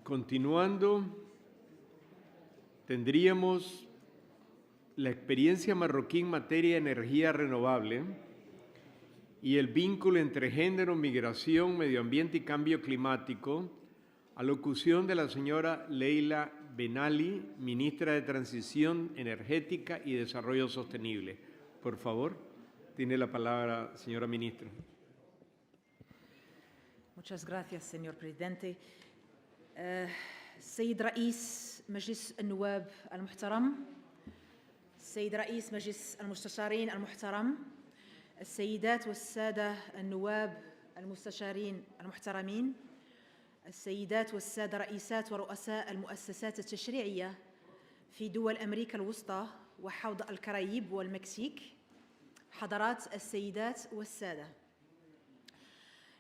Continuando, tendríamos la experiencia marroquí en materia de energía renovable y el vínculo entre género, migración, medio ambiente y cambio climático, alocución de la señora Leila Benali, ministra de Transición Energética y Desarrollo Sostenible. Por favor, tiene la palabra, señora ministra. Muchas gracias, señor presidente. السيد رئيس مجلس النواب المحترم، السيد رئيس مجلس المستشارين المحترم، السيدات والسادة النواب المستشارين المحترمين، السيدات والسادة رئيسات ورؤساء المؤسسات التشريعية في دول أمريكا الوسطى وحوض الكاريب والمكسيك، حضرات السيدات والسادة،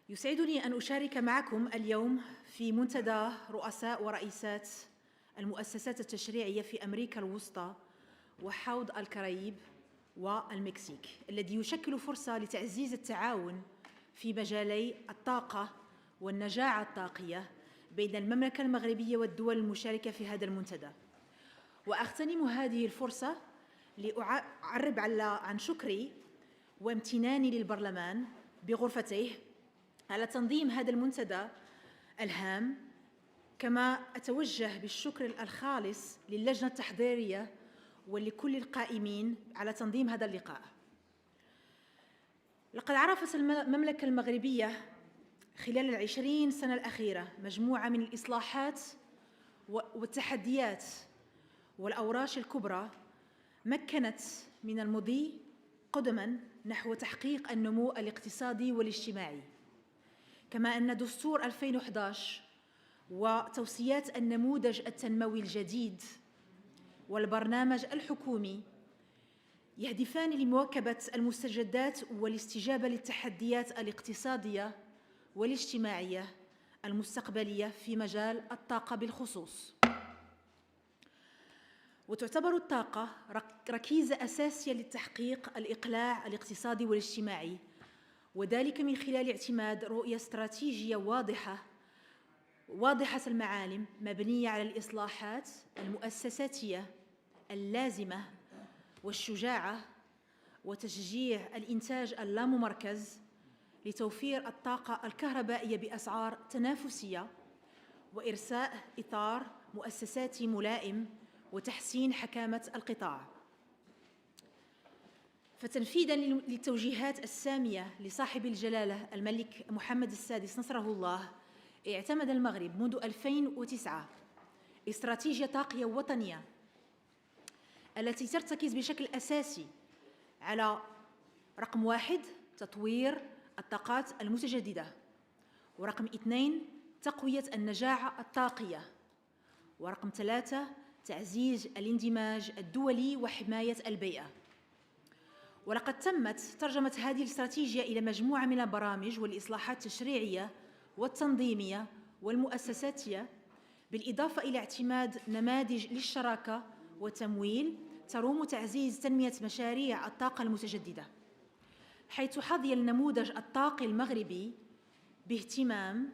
يسعدني أن أشارك معكم اليوم في منتدى رؤساء ورئيسات المؤسسات التشريعية في أمريكا الوسطى وحوض الكاريب والمكسيك، الذي يشكل فرصة لتعزيز التعاون في مجالي الطاقة والنجاعة الطاقية بين المملكة المغربية والدول المشاركة في هذا المنتدى. وأغتنم هذه الفرصة لأعرب عن شكري وامتناني للبرلمان بغرفته على تنظيم هذا المنتدى الهام، كما أتوجه بالشكر الخالص للجنة التحضيرية ولكل القائمين على تنظيم هذا اللقاء. لقد عرفت المملكة المغربية خلال 20 سنة الأخيرة مجموعة من الإصلاحات والتحديات والأوراش الكبرى مكنت من المضي قدما نحو تحقيق النمو الاقتصادي والاجتماعي، كما أن دستور 2011 وتوصيات النموذج التنموي الجديد والبرنامج الحكومي يهدفان لمواكبة المستجدات والاستجابة للتحديات الاقتصادية والاجتماعية المستقبلية في مجال الطاقة بالخصوص. وتعتبر الطاقة ركيزة أساسية لتحقيق الإقلاع الاقتصادي والاجتماعي، وذلك من خلال اعتماد رؤية استراتيجية واضحة المعالم مبنية على الإصلاحات المؤسساتية اللازمة والشجاعة وتشجيع الإنتاج اللاممركز لتوفير الطاقة الكهربائية بأسعار تنافسية وإرساء إطار مؤسساتي ملائم وتحسين حكامة القطاع. فتنفيذاً للتوجيهات السامية لصاحب الجلالة الملك محمد السادس نصره الله، اعتمد المغرب منذ 2009 استراتيجية طاقية وطنية التي ترتكز بشكل أساسي على رقم 1 تطوير الطاقات المتجددة، ورقم 2 تقوية النجاعة الطاقية، ورقم 3 تعزيز الاندماج الدولي وحماية البيئة. ولقد تمت ترجمة هذه الاستراتيجية إلى مجموعة من البرامج والإصلاحات التشريعية والتنظيمية والمؤسساتية، بالإضافة إلى اعتماد نماذج للشراكة وتمويل تروم تعزيز تنمية مشاريع الطاقة المتجددة، حيث حظي النموذج الطاقي المغربي باهتمام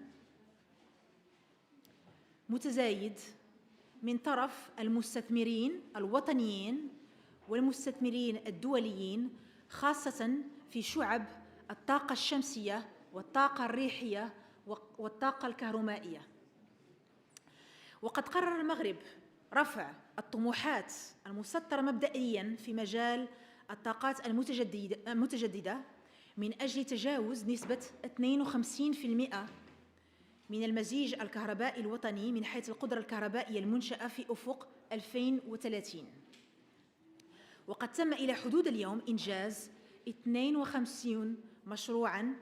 متزايد من طرف المستثمرين الوطنيين والمستثمرين الدوليين، خاصة في شعب الطاقة الشمسية والطاقة الريحية والطاقة الكهرومائية. وقد قرر المغرب رفع الطموحات المسطرة مبدئياً في مجال الطاقات المتجددة من أجل تجاوز نسبة 52% من المزيج الكهربائي الوطني من حيث القدرة الكهربائية المنشأة في أفق 2030. وقد تم إلى حدود اليوم إنجاز 52 مشروعاً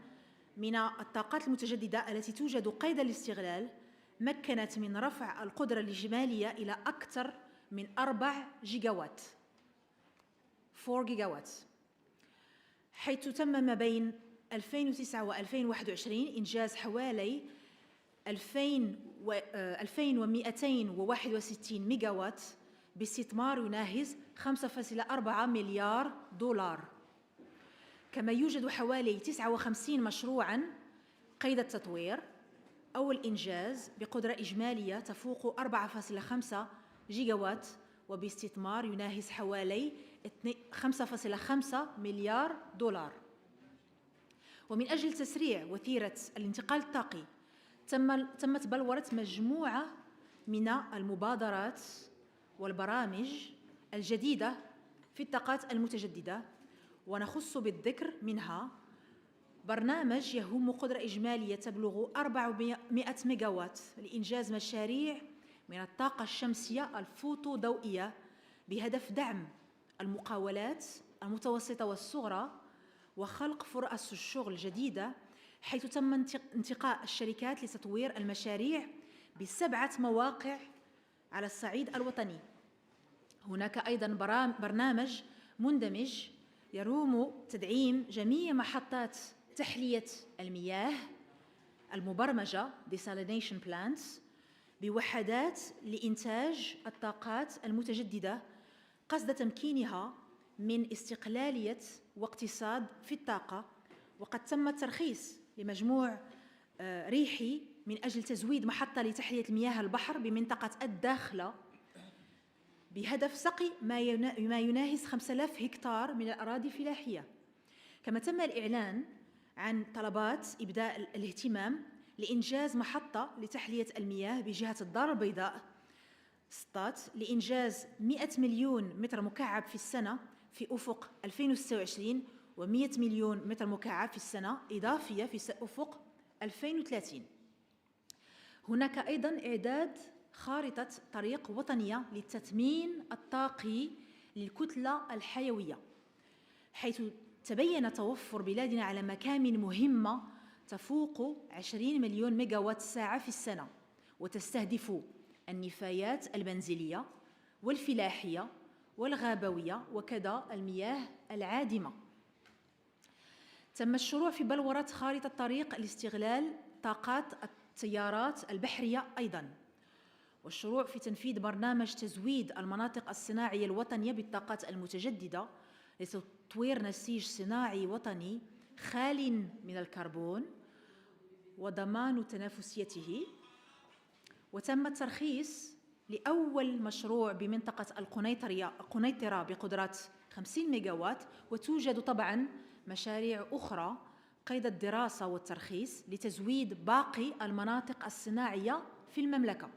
من الطاقات المتجددة التي توجد قيد الاستغلال، مكنت من رفع القدرة الإجمالية إلى أكثر من 4 جيجاوات 4 جيجاوات، حيث تم ما بين 2009 و2021 إنجاز حوالي 2261 ميجاوات باستثمار يناهز 5.4 مليار دولار. كما يوجد حوالي 59 مشروعاً قيد التطوير أو الإنجاز بقدرة إجمالية تفوق 4.5 جيجاوات وباستثمار يناهز حوالي 5.5 مليار دولار. ومن أجل تسريع وتيرة الانتقال الطاقي تمت بلورة مجموعة من المبادرات والبرامج الجديدة في الطاقات المتجددة، ونخص بالذكر منها برنامج يهم قدرة إجمالية تبلغ 400 ميجاوات لإنجاز مشاريع من الطاقة الشمسية الفوتوضوئية بهدف دعم المقاولات المتوسطة والصغرى وخلق فرص الشغل جديدة، حيث تم انتقاء الشركات لتطوير المشاريع ب7 مواقع على الصعيد الوطني. هناك أيضاً برنامج مندمج يروم تدعيم جميع محطات تحلية المياه المبرمجة desalination plants بوحدات لإنتاج الطاقات المتجددة قصد تمكينها من استقلالية واقتصاد في الطاقة. وقد تم الترخيص لمجموع ريحي من أجل تزويد محطة لتحلية المياه البحر بمنطقة الداخلة بهدف سقي ما يناهز 5000 هكتار من الأراضي الفلاحية. كما تم الإعلان عن طلبات إبداء الاهتمام لإنجاز محطة لتحلية المياه بجهة الدار البيضاء سطات لإنجاز 100 مليون متر مكعب في السنة في أفق 2026 و100 مليون متر مكعب في السنة إضافية في أفق 2030. هناك أيضاً إعداد خارطة طريق وطنية للتثمين الطاقي للكتلة الحيوية، حيث تبين توفر بلادنا على مكامن مهمة تفوق 20 مليون ميجاوات ساعة في السنة، وتستهدف النفايات المنزلية والفلاحية والغابوية وكذا المياه العادمة. تم الشروع في بلورة خارطة طريق لاستغلال طاقات التيارات البحرية أيضاً، والشروع في تنفيذ برنامج تزويد المناطق الصناعية الوطنية بالطاقات المتجددة لتطوير نسيج صناعي وطني خال من الكربون وضمان تنافسيته. وتم الترخيص لأول مشروع بمنطقة القنيطرة بقدرة 50 ميجاوات، وتوجد طبعاً مشاريع أخرى قيد الدراسة والترخيص لتزويد باقي المناطق الصناعية في المملكة.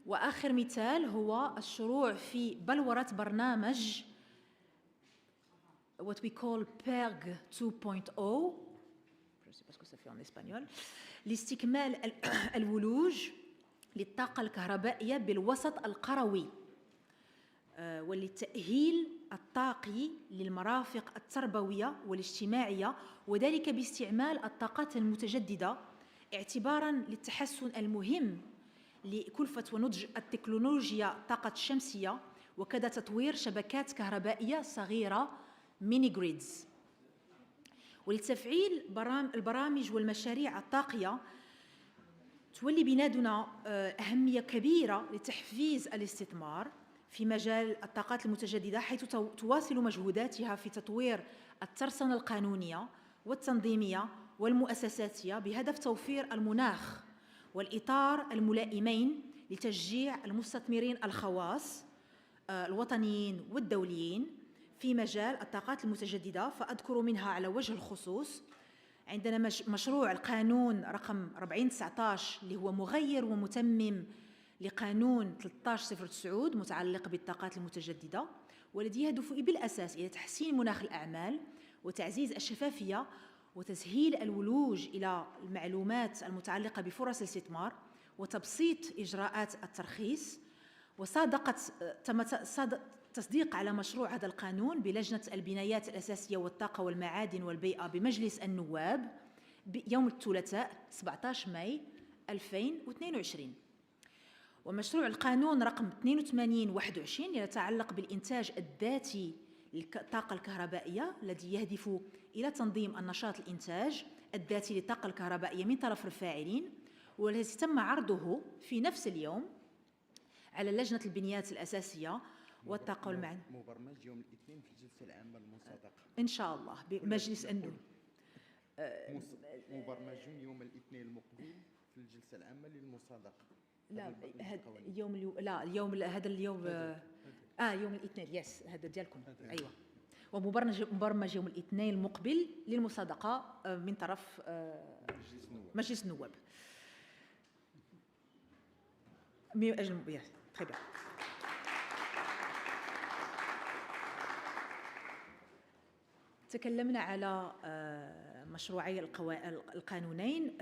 وآخر مثال هو الشروع في بلورة برنامج what we call PERG 2.0 لاستكمال الولوج للطاقة الكهربائية بالوسط القروي وللتأهيل الطاقي للمرافق التربوية والاجتماعية، وذلك باستعمال الطاقات المتجددة اعتباراً للتحسن المهم لكلفة ونضج التكنولوجيا الطاقة الشمسية، وكذا تطوير شبكات كهربائية صغيرة ميني جريدز. ولتفعيل البرامج والمشاريع الطاقية تولي بلادنا أهمية كبيرة لتحفيز الاستثمار في مجال الطاقات المتجددة، حيث تواصل مجهوداتها في تطوير الترسانة القانونية والتنظيمية والمؤسساتية بهدف توفير المناخ والإطار الملائمين لتشجيع المستثمرين الخواص الوطنيين والدوليين في مجال الطاقات المتجددة. فأذكر منها على وجه الخصوص عندنا مشروع القانون رقم 4019 اللي هو مغير ومتمم لقانون 1309 متعلق بالطاقات المتجددة، والذي يهدف بالأساس إلى تحسين مناخ الأعمال وتعزيز الشفافية وتسهيل الولوج إلى المعلومات المتعلقة بفرص الاستثمار وتبسيط إجراءات الترخيص. تم تصديق على مشروع هذا القانون بلجنة البنايات الأساسية والطاقة والمعادن والبيئة بمجلس النواب يوم الثلاثاء 17 ماي 2022. ومشروع القانون رقم 8221 يتعلق بالإنتاج الذاتي للطاقة الكهربائية، الذي يهدف إلى تنظيم النشاط الإنتاج الذاتي للطاقة الكهربائية من طرف الفاعلين، والذي تم عرضه في نفس اليوم على لجنة البنيات الأساسية والطاقة والمعادن، مبرمج يوم الاثنين في الجلسة العامة المصادقة إن شاء الله بمجلس النواب. مبرمجون يوم الاثنين المقبل في الجلسة العامة للمصادقة. لا اليوم هذا اليوم يوم الاثنين يس هذا ديالكم ايوه. ومبرمج يوم الاثنين المقبل للمصادقة من طرف مجلس النواب. تكلمنا على مشروعي القانونين.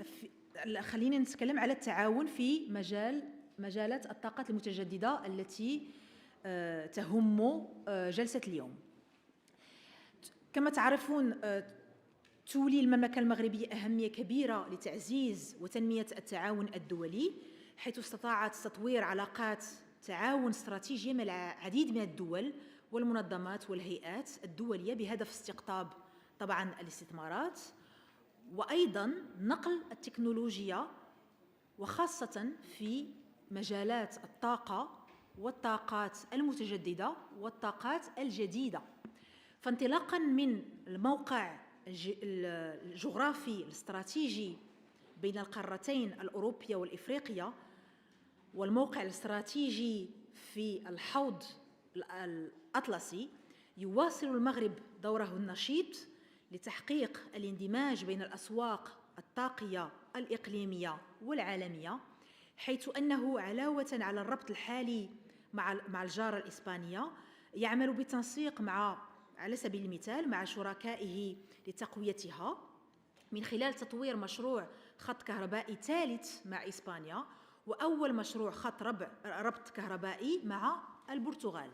خلينا نتكلم على التعاون في مجالات الطاقات المتجددة التي تهم جلسة اليوم. كما تعرفون تولي المملكة المغربية أهمية كبيرة لتعزيز وتنمية التعاون الدولي، حيث استطاعت تطوير علاقات تعاون استراتيجية مع العديد من الدول والمنظمات والهيئات الدولية بهدف استقطاب طبعا الاستثمارات وأيضا نقل التكنولوجيا، وخاصة في مجالات الطاقة والطاقات المتجددة والطاقات الجديدة. فانطلاقا من الموقع الجغرافي الاستراتيجي بين القارتين الأوروبية والإفريقية والموقع الاستراتيجي في الحوض الأطلسي، يواصل المغرب دوره النشيط لتحقيق الاندماج بين الأسواق الطاقية الإقليمية والعالمية، حيث أنه علاوة على الربط الحالي مع الجارة الإسبانية يعمل بالتنسيق على سبيل المثال مع شركائه لتقويتها من خلال تطوير مشروع خط كهربائي ثالث مع إسبانيا، وأول مشروع خط ربط كهربائي مع البرتغال.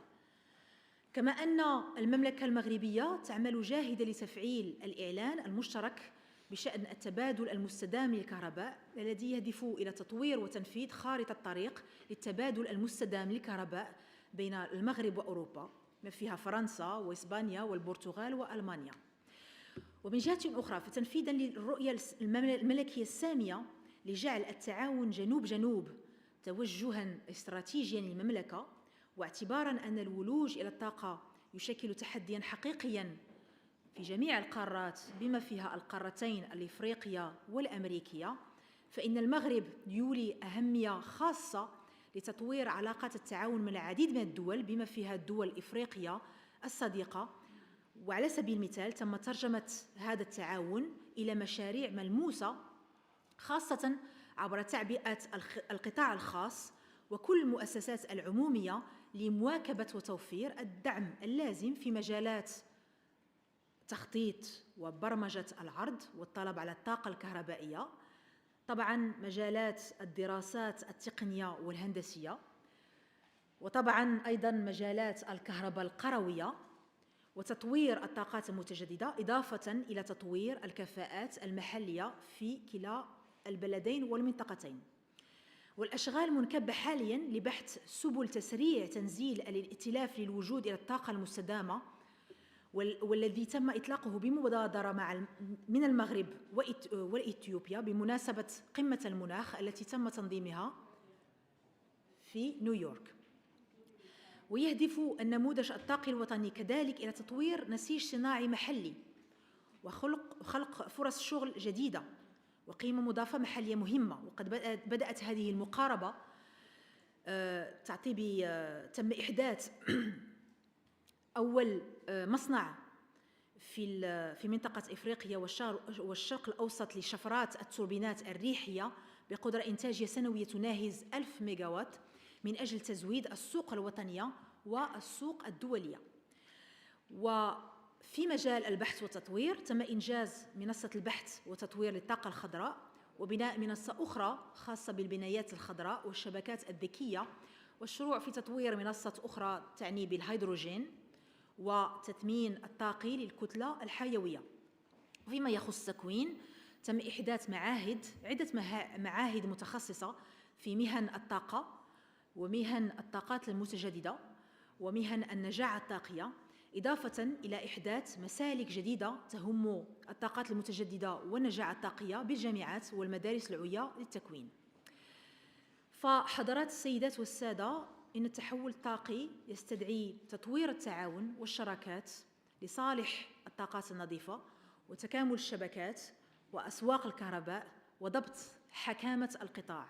كما أن المملكة المغربية تعمل جاهدة لتفعيل الإعلان المشترك بشأن التبادل المستدام للكهرباء، الذي يهدف إلى تطوير وتنفيذ خارطة طريق للتبادل المستدام للكهرباء بين المغرب وأوروبا، ما فيها فرنسا وإسبانيا والبرتغال وألمانيا. ومن جهة أخرى فتنفيذا للرؤية الملكية السامية لجعل التعاون جنوب جنوب توجها استراتيجيا للمملكة، واعتبارا أن الولوج إلى الطاقة يشكل تحديا حقيقيا في جميع القارات بما فيها القارتين الإفريقية والأمريكية، فإن المغرب يولي أهمية خاصة لتطوير علاقات التعاون مع العديد من الدول بما فيها الدول الإفريقية الصديقة. وعلى سبيل المثال تم ترجمة هذا التعاون إلى مشاريع ملموسة، خاصة عبر تعبئة القطاع الخاص وكل المؤسسات العمومية لمواكبة وتوفير الدعم اللازم في مجالات تخطيط وبرمجة العرض والطلب على الطاقة الكهربائية، طبعا مجالات الدراسات التقنية والهندسية، وطبعا أيضا مجالات الكهرباء القروية وتطوير الطاقات المتجددة، إضافة إلى تطوير الكفاءات المحلية في كلا البلدين والمنطقتين. والأشغال منكبة حاليا لبحث سبل تسريع تنزيل الائتلاف للوجود إلى الطاقة المستدامة، والذي تم إطلاقه بمبادرة من المغرب وإثيوبيا بمناسبة قمة المناخ التي تم تنظيمها في نيويورك. ويهدف النموذج الطاقي الوطني كذلك إلى تطوير نسيج صناعي محلي وخلق فرص شغل جديدة وقيمة مضافة محلية مهمة. وقد بدأت هذه المقاربة تم إحداث أول مصنع في منطقة إفريقيا والشرق الأوسط لشفرات التوربينات الريحية بقدرة إنتاجية سنوية تناهز 1000 ميجاوات من أجل تزويد السوق الوطنية والسوق الدولية. وفي مجال البحث والتطوير تم إنجاز منصة البحث والتطوير للطاقة الخضراء وبناء منصة أخرى خاصة بالبنايات الخضراء والشبكات الذكية، والشروع في تطوير منصة أخرى تعني بالهيدروجين وتثمين الطاقي للكتلة الحيوية. وفيما يخص التكوين تم إحداث عدة معاهد متخصصة في مهن الطاقة ومهن الطاقات المتجددة ومهن النجاعة الطاقية، إضافة إلى إحداث مسالك جديدة تهم الطاقات المتجددة والنجاعة الطاقية بالجامعات والمدارس العليا للتكوين. فحضرات السيدات والسادة، إن التحول الطاقي يستدعي تطوير التعاون والشراكات لصالح الطاقات النظيفة وتكامل الشبكات وأسواق الكهرباء وضبط حكامة القطاع.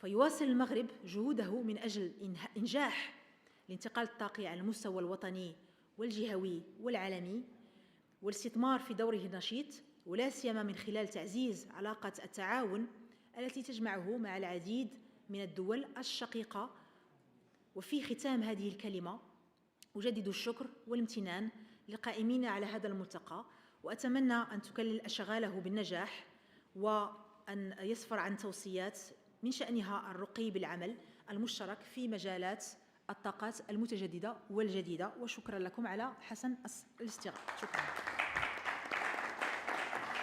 فيواصل المغرب جهوده من أجل إنجاح الانتقال الطاقي على المستوى الوطني والجهوي والعالمي، والاستثمار في دوره النشيط، ولا سيما من خلال تعزيز علاقة التعاون التي تجمعه مع العديد من الدول الشقيقة. وفي ختام هذه الكلمة أجدد الشكر والامتنان للقائمين على هذا الملتقى، وأتمنى أن تكلل أشغاله بالنجاح وأن يسفر عن توصيات من شأنها الرقي بالعمل المشترك في مجالات الطاقات المتجددة والجديدة. وشكرا لكم على حسن الاستماع. شكرا.